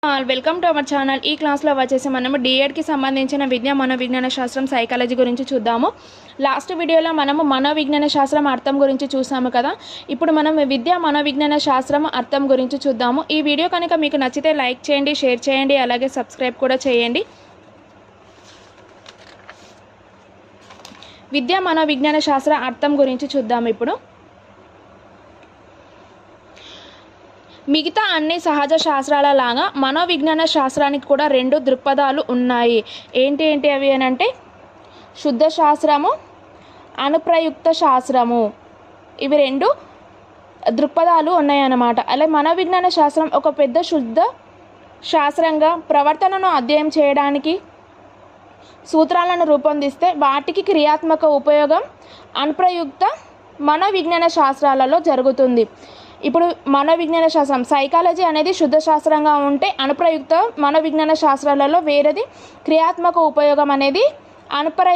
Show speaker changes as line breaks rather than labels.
Welcome to our channel. ఈ క్లాస్లో వచ్చేసి మనము డిఎడ్కి సంబంధించిన విద్యా మనోవిజ్ఞాన శాస్త్రం సైకాలజీ గురించి చూద్దాము. లాస్ట్ వీడియోలో మనము మనోవిజ్ఞాన శాస్త్రం అర్థం గురించి చూసాము కదా. ఇప్పుడు మనం విద్యా మనోవిజ్ఞాన శాస్త్రం అర్థం గురించి చూద్దాము. ఈ వీడియో కనుక మీకు నచ్చితే లైక్ చేయండి, షేర్ చేయండి, అలాగే సబ్స్క్రైబ్ కూడా చేయండి. విద్యా మనోవిజ్ఞాన శాస్త్ర అర్థం గురించి చూద్దాము. ఇప్పుడు మిగతా అన్ని సహజ శాస్త్రాల లాగా మనోవిజ్ఞాన శాస్త్రానికి కూడా రెండు దృక్పథాలు ఉన్నాయి. ఏంటి అవి అని అంటే శుద్ధ శాస్త్రము, అనుప్రయుక్త శాస్త్రము. ఇవి రెండు దృక్పథాలు ఉన్నాయన్నమాట. అలాగే మనోవిజ్ఞాన శాస్త్రం ఒక పెద్ద శుద్ధ శాస్త్రంగా ప్రవర్తనను అధ్యయనం చేయడానికి సూత్రాలను రూపొందిస్తే వాటికి క్రియాత్మక ఉపయోగం అనుప్రయుక్త మనోవిజ్ఞాన శాస్త్రాలలో జరుగుతుంది. ఇప్పుడు మనోవిజ్ఞాన శాస్త్రం సైకాలజీ అనేది శుద్ధ శాస్త్రంగా ఉంటే, అనుప్రయుక్త మనోవిజ్ఞాన శాస్త్రాలలో వేరేది క్రియాత్మక ఉపయోగం అనేది అనుప్రయుక్త